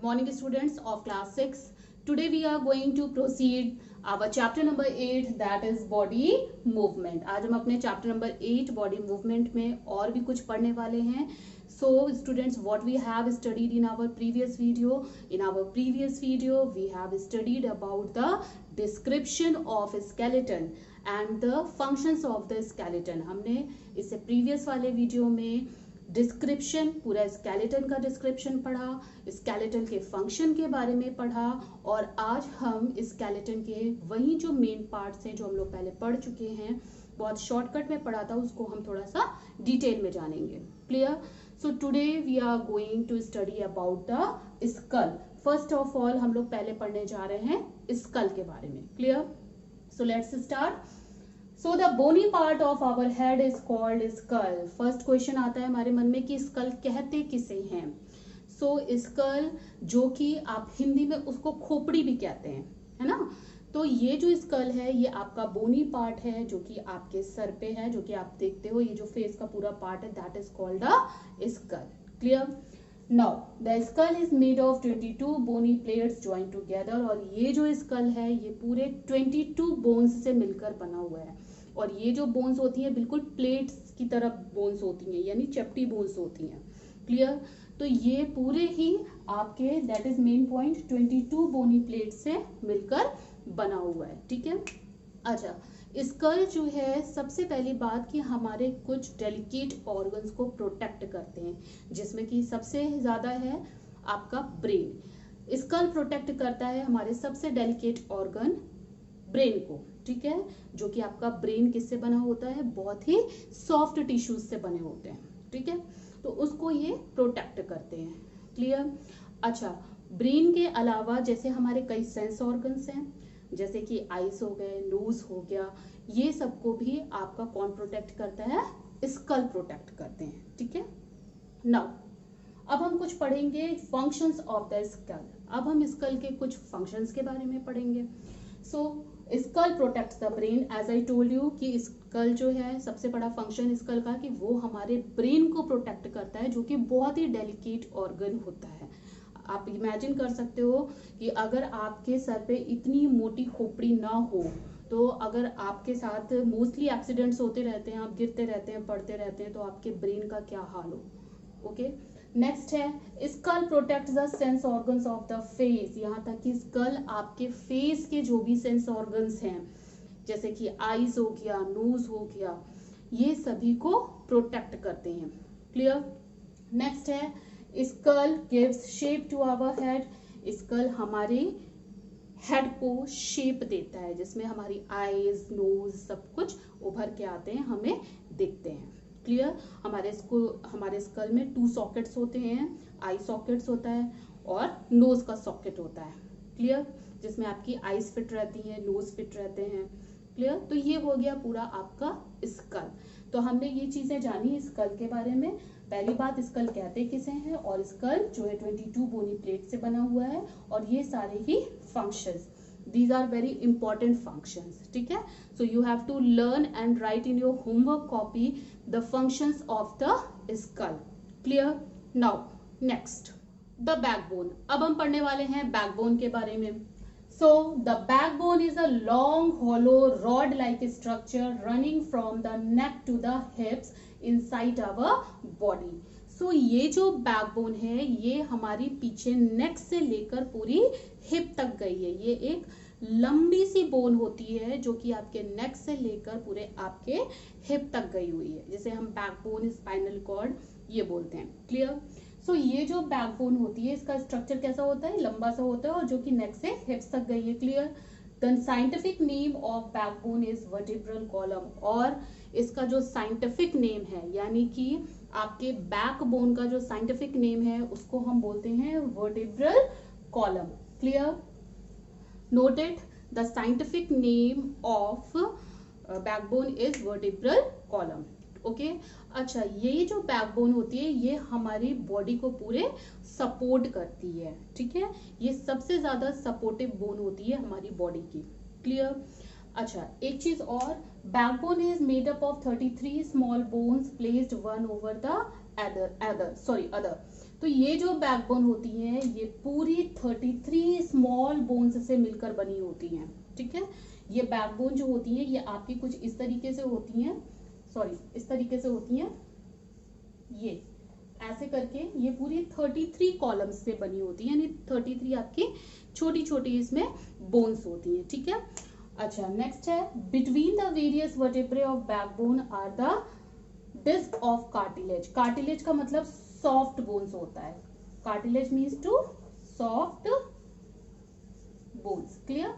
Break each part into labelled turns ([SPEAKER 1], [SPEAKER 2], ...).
[SPEAKER 1] Good morning students of class 6. Today we are going to proceed our chapter number 8 that is body movement. आज हम अपने chapter number 8 body movement में और भी कुछ पढ़ने वाले हैं. So students, what we have studied in our previous video. In our previous video we have studied about the description of skeleton and the functions of the skeleton. हमने इससे previous वाले वीडियो में डिस्क्रिप्शन, पूरा skeleton का description पढ़ा, skeleton के function के बारे में पढ़ा और आज हम स्केलेटन के वही जो मेन पार्ट्स हैं जो हम लोग पहले पढ़ चुके हैं, बहुत शॉर्टकट में पढ़ा था, उसको हम थोड़ा सा डिटेल में जानेंगे. Clear? So today we are going to study about the skull. First of all हम लोग पहले पढ़ने जा रहे हैं स्कल के बारे में. Clear? So let's start. So the bony part of our head is called skull. First question आता है हमारे मन में कि स्कल कहते किसे हैं. So स्कल जो कि आप हिंदी में उसको खोपड़ी भी कहते हैं, है ना. तो ये जो स्कल है ये आपका बोनी पार्ट है जो कि आपके सर पे है, जो कि आप देखते हो. ये जो फेस का पूरा पार्ट है that is called a skull. Clear? Now the skull is made of 22 bony plates joined together. और ये जो स्कल है ये पूरे 22 बोन्स से मिलकर बना हुआ है. और ये जो बोन्स होती हैं बिल्कुल प्लेट्स की तरह बोन्स होती हैं, यानी चपटी बोन्स होती हैं. क्लियर? तो ये पूरे ही आपके that is main point 22 bony plate से मिलकर बना हुआ है. ठीक है. अच्छा, स्कल जो है सबसे पहली बात कि हमारे कुछ डेलिकेट ऑर्गन्स को प्रोटेक्ट करते हैं, जिसमें कि सबसे ज्यादा है आपका ब्रेन. स्कल प्रोटेक्ट करता है हमारे सबसे डेलिकेट ऑर्गन ब्रेन को. ठीक है. जो कि आपका ब्रेन किससे बना होता है, बहुत ही सॉफ्ट टिश्यूज से बने होते हैं. ठीक है. तो उसको ये प्रोटेक्ट करते हैं. क्लियर? अच्छा, ब्रेन के अलावा जैसे हमारे कई सेंस ऑर्गन्स हैं, जैसे कि आईज हो गए, नोज हो गया, ये सबको भी आपका कौन प्रोटेक्ट करता है, स्कल प्रोटेक्ट करते हैं. ठीक है. नाउ अब हम कुछ पढ़ेंगे फंक्शंस ऑफ द स्कल. अब हम स्कल के कुछ फंक्शंस के बारे में पढ़ेंगे. So skull protects the brain. As I told you कि स्कल जो है सबसे बड़ा फंक्शन स्कल का कि वो हमारे ब्रेन को प्रोटेक्ट करता है, जो कि बहुत ही डेलिकेट ऑर्गन होता है. आप इमेजिन कर सकते हो कि अगर आपके सर पे इतनी मोटी खोपड़ी ना हो तो अगर आपके साथ मोस्टली एक्सीडेंट्स होते रहते हैं, आप गिरते रहते हैं, पड़ते रहते हैं, तो आपके ब्रेन का क्या हाल हो. ओके. नेक्स्ट है skull protect the sense organs of the face. यहाँ तक कि स्कल आपके फेस के जो भी सेंस ऑर्गन्स हैं, जैसे कि आईज हो गया, नोज हो गया, ये सभी को प्रोटेक्ट करते हैं. क्लियर? नेक्स्ट है skull gives shape to our head. Skull हमारे हेड को शेप देता है, जिसमें हमारी आईज, नोज सब कुछ उभर के आते हैं, हमें दिखते हैं. क्लियर? हमारे स्कल में 2 सॉकेट्स होते हैं. आई सॉकेट्स होता है और नोज का सॉकेट होता है. क्लियर? जिसमें आपकी आईज फिट रहती हैं, नोज फिट रहते हैं. क्लियर? तो ये हो गया पूरा आपका स्कल. तो हमने ये चीजें जानी स्कल के बारे में. पहली बात, स्कल कहते किसे हैं, और स्कल जो है 22 बोनी प्लेट से बना हुआ है, और ये सारे ही functions, these are very important functions. ठीक है. so you have to learn and write in your homework copy the functions of the skull. clear? now next the backbone. अब हम पढ़ने वाले हैं बैकबोन के बारे में. so the backbone is a long hollow rod like structure running from the neck to the hips inside our body. so ये जो बैकबोन है ये हमारी पीछे नेक से लेकर पूरी हिप तक गई है. ये एक लंबी सी बोन होती है जो कि आपके नेक से लेकर पूरे आपके हिप तक गई हुई है, जिसे हम बैकबोन, स्पाइनल कॉर्ड ये बोलते हैं. क्लियर? सो ये जो बैकबोन होती है इसका स्ट्रक्चर कैसा होता है, लंबा सा होता है, और जो कि नेक से हिप्स तक गई है. Clear? The scientific name of backbone is vertebral column. और इसका जो साइंटिफिक नेम है, यानी कि आपके बैकबोन का जो साइंटिफिक नेम है, उसको हम बोलते हैं vertebral column. Clear? Noted the scientific name of backbone is vertebral column. Okay. अच्छा, ये जो बैकबोन होती है ये हमारी बॉडी को पूरे सपोर्ट करती है. ठीक है. ये सबसे ज्यादा सपोर्टिव बोन होती है हमारी बॉडी की. क्लियर? अच्छा, एक चीज और, backbone is made up of 33 small bones placed one over the other. तो ये जो बैकबोन होती है ये पूरी 33 स्मॉल बोन्स से मिलकर बनी होती हैं, ठीक है। ये बैकबोन जो होती है ये आपकी कुछ इस तरीके से होती हैं, सॉरी इस तरीके से होती हैं, ये ऐसे करके ये पूरी 33 कॉलम्स से बनी होती है, यानी 33 आपकी छोटी छोटी इसमें बोन्स होती हैं, ठीक है। अच्छा नेक्स्ट है, between the various vertebrae of backbone are the disc of cartilage. Cartilage का मतलब सॉफ्ट बोन्स होता है, cartilage means to soft bones, clear,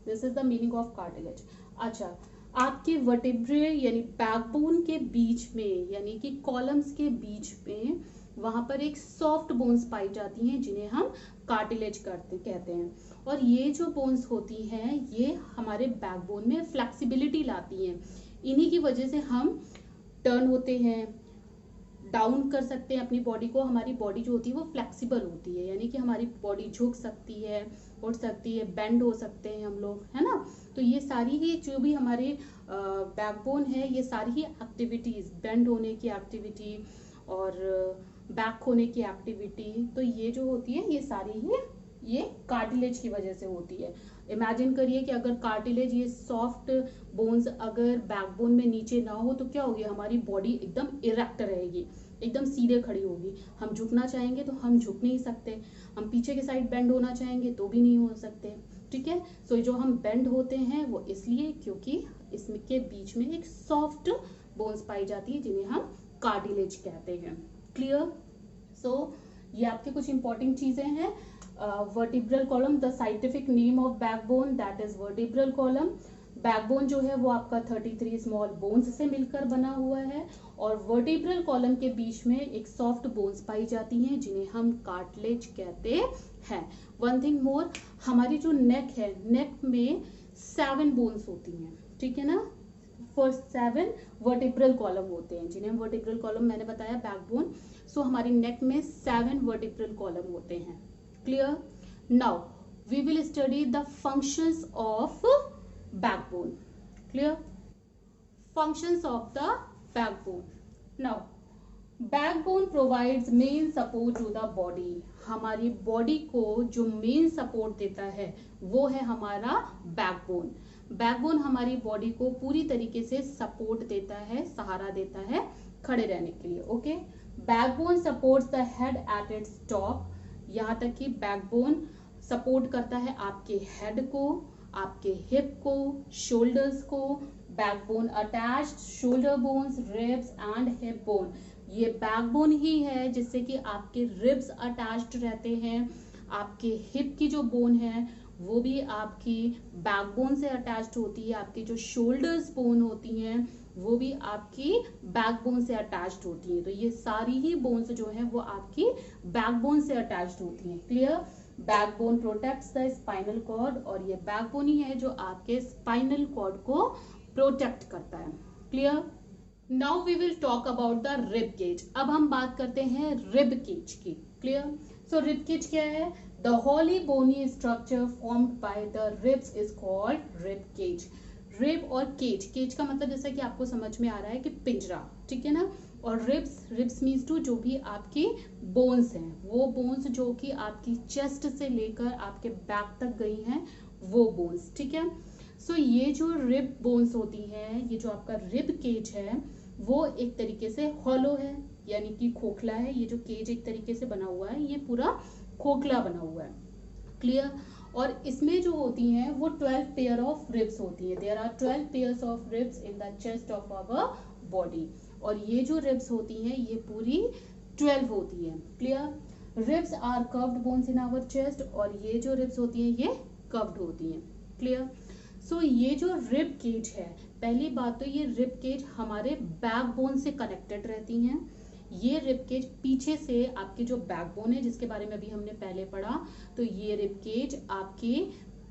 [SPEAKER 1] this is the meaning of cartilage. अच्छा आपके वर्टेब्रे यानी बैकबोन के बीच में यानी कि कॉलम्स के बीच में वहां पर एक सॉफ्ट बोन्स पाई जाती हैं जिन्हें हम कार्टिलेज कहते हैं। और ये जो बोन्स होती हैं ये हमारे बैकबोन में फ्लेक्सिबिलिटी लाती हैं, इन्हीं की वजह से हम टर्न होते हैं, डाउन कर सकते हैं अपनी बॉडी को, हमारी बॉडी जो होती है वो फ्लेक्सिबल होती है, यानी कि हमारी बॉडी झुक सकती है, उठ सकती है, बेंड हो सकते हैं हम लोग, है ना। तो ये सारी ही जो भी हमारे बैकबोन है ये सारी ही एक्टिविटीज, बेंड होने की एक्टिविटी और बैक होने की एक्टिविटी, तो ये जो होती है ये सारी ही ये कार्टिलेज की वजह से होती है। इमेजिन करिए कि अगर कार्टिलेज ये सॉफ्ट बोन्स अगर बैकबोन में नीचे ना हो तो क्या होगी, हमारी बॉडी एकदम इरेक्ट रहेगी, एकदम सीधे खड़ी होगी, हम झुकना चाहेंगे तो हम झुक नहीं सकते, हम पीछे के साइड बेंड होना चाहेंगे तो भी नहीं हो सकते, ठीक है। सो जो हम बेंड होते हैं वो इसलिए क्योंकि इसमें के बीच में एक सॉफ्ट बोन्स पाई जाती है जिन्हें हम कार्टिलेज कहते हैं, क्लियर। सो ये आपके कुछ इंपॉर्टेंट चीजें हैं। Vertebral column, the scientific name of backbone that is vertebral column. Backbone जो है वो आपका 33 स्मॉल बोन्स से मिलकर बना हुआ है और वर्टिब्रल कॉलम के बीच में एक सॉफ्ट बोन्स पाई जाती हैं जिन्हें हम कार्टिलेज कहते हैं। वन थिंग मोर, हमारी जो नेक है, नेक में 7 बोन्स होती हैं, ठीक है ना। फर्स्ट 7 वर्टिब्रल कॉलम होते हैं जिन्हें हम वर्टिब्रल कॉलम मैंने बताया बैकबोन। सो हमारी नेक में 7 वर्टिब्रल कॉलम होते हैं, clear. Now we will study the functions of backbone, clear, functions of the backbone. Now backbone provides main support to the body, हमारी बॉडी को जो मेन सपोर्ट देता है वो है हमारा बैकबोन। बैकबोन हमारी बॉडी को पूरी तरीके से सपोर्ट देता है, सहारा देता है खड़े रहने के लिए, okay. Backbone supports the head at its top, यहाँ तक कि बैकबोन सपोर्ट करता है आपके हेड को, आपके हिप को, शोल्डर्स को। Backbone attached shoulder bones, ribs and hip bone, ये बैकबोन ही है जिससे कि आपके रिब्स अटैच्ड रहते हैं, आपके हिप की जो बोन है वो भी आपकी बैकबोन से अटैच्ड होती है, आपकी जो शोल्डर्स बोन होती हैं वो भी आपकी बैकबोन से अटैच्ड होती है। तो ये सारी ही बोन्स जो है वो आपकी बैकबोन से अटैच्ड होती हैं, clear. Backbone protects the spinal cord, और ये बैकबोन ही है जो आपके स्पाइनल कॉर्ड को प्रोटेक्ट करता है, clear. Now we will talk about the rib cage. अब हम बात करते हैं रिब केज की, क्लियर। सो रिब केज क्या है, the whole bony structure formed by the ribs is called rib cage. Rib और केज, केज का मतलब जैसा कि आपको समझ में आ रहा है कि पिंजरा, ठीक है ना। और रिब्स, रिब्स मीन्स टू जो भी आपकी बोन्स हैं, वो बोन्स जो कि आपकी चेस्ट से लेकर आपके बैक तक गई हैं वो बोन्स, ठीक है। सो ये जो रिब बोन्स होती हैं, ये जो आपका रिब केज है वो एक तरीके से हॉलो है, यानी कि खोखला है। ये जो केज एक तरीके से बना हुआ है ये पूरा खोखला बना हुआ है, क्लियर। और इसमें जो होती हैं वो 12 पेयर ऑफ रिब्स होती है। There are 12 pairs of ribs in the chest of our body, और ये जो रिब्स होती हैं ये पूरी 12 होती है, clear. Ribs are curved bones in our chest, और ये जो रिब्स होती हैं ये कर्व्ड होती हैं, क्लियर। सो ये जो रिब केज है, पहली बात तो ये रिब केज हमारे बैकबोन से कनेक्टेड रहती हैं। ये रिब केज पीछे से आपकी जो बैकबोन है जिसके बारे में अभी हमने पहले पढ़ा, तो ये रिब केज आपके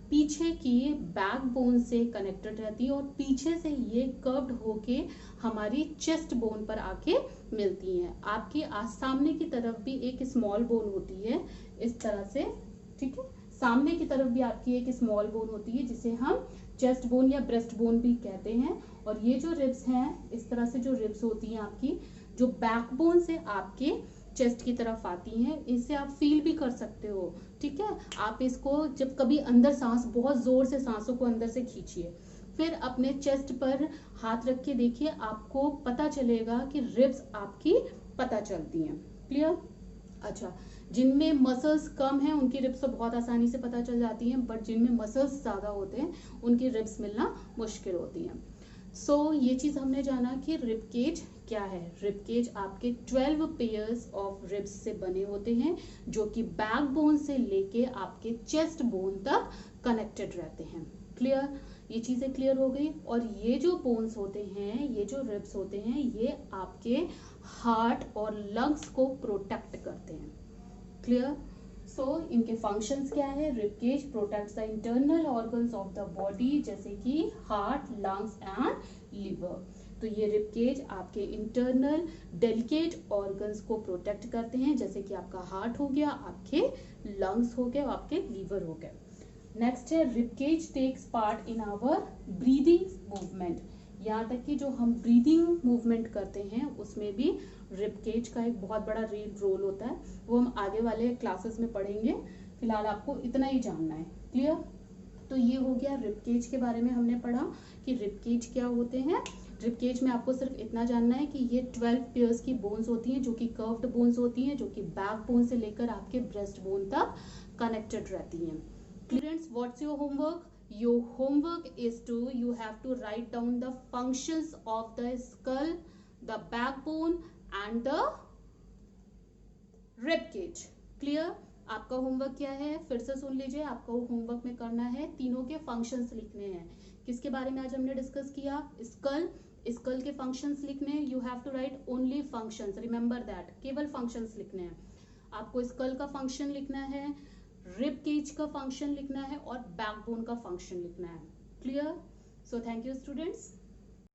[SPEAKER 1] पीछे की बैकबोन से कनेक्टेड रहती है और पीछे से ये कर्व्ड होके हमारी चेस्ट बोन पर आके मिलती हैं। आपके सामने की तरफ भी एक स्मॉल बोन होती है इस तरह से, ठीक है। सामने की तरफ भी आपकी एक स्मॉल बोन होती है जिसे हम चेस्ट बोन या ब्रेस्ट बोन भी कहते हैं। और ये जो रिब्स हैं, इस तरह से जो रिब्स होती हैं आपकी, जो बैकबोन से आपके चेस्ट की तरफ आती हैं, इसे आप फील भी कर सकते हो, ठीक है। आप इसको जब कभी अंदर सांस, बहुत जोर से सांसों को अंदर से खींचिए, फिर अपने चेस्ट पर हाथ रख के देखिए, आपको पता चलेगा कि रिब्स आपकी पता चलती हैं। क्लियर? अच्छा, जिनमें मसल्स कम हैं उनकी रिब्स तो बहुत आसानी से पता चल जाती हैं, बट जिनमें मसल्स ज़्यादा होते हैं उनकी रिब्स मिलना मुश्किल होती हैं। सो ये चीज़ हमने जाना कि रिब केज क्या है। रिब केज आपके 12 पेयर्स ऑफ रिब्स से बने होते हैं, जो कि बैकबोन से लेके आपके चेस्ट बोन तक कनेक्टेड रहते हैं। क्लियर? ये चीज़ें क्लियर हो गई। और ये जो बोन्स होते हैं, ये जो रिब्स होते हैं, ये आपके हार्ट और लंग्स को प्रोटेक्ट करते हैं। क्लियर? सो इनके फंक्शंस क्या है? Rib cage protects the internal organs of the body, जैसे कि हार्ट, लंग्स एंड लिवर। तो ये रिब केज आपके इंटरनल डेलिकेट ऑर्गन्स को प्रोटेक्ट करते हैं, जैसे कि आपका हार्ट हो गया, आपके लंग्स हो गए, आपके लीवर हो गए। नेक्स्ट है rib cage takes part in our breathing movement. यहाँ तक कि जो हम ब्रीदिंग मूवमेंट करते हैं उसमें भी रिब केज का एक बहुत बड़ा रोल होता है, वो हम आगे वाले क्लासेस में पढ़ेंगे। फिलहाल आपको इतना ही जानना है। क्लियर? तो ये हो गया रिब केज के बारे में, हमने पढ़ा कि रिब केज क्या होते हैं। रिब केज में आपको सिर्फ इतना जानना है कि ये 12 पेयर्स की बोन्स होती हैं, जो कि कर्व्ड बोन्स होती हैं, जो कि बैक बोन से लेकर आपके ब्रेस्ट बोन तक कनेक्टेड रहती हैं। Students, what's your homework? Your homework is you have to write down the functions of the skull, the backbone and the rib cage. Clear? आपका होमवर्क क्या है? फिर से सुन लीजिए, आपको होमवर्क में करना है, तीनों के फंक्शंस लिखने हैं। किसके बारे में आज हमने डिस्कस किया? स्कल। स्कल के फंक्शंस लिखने हैं। You have to write only functions, remember that, केवल फंक्शंस लिखने हैं। आपको स्कल का फंक्शन लिखना है, रिब केज का फंक्शन लिखना है और बैकबोन का फंक्शन लिखना है। Clear? So thank you students.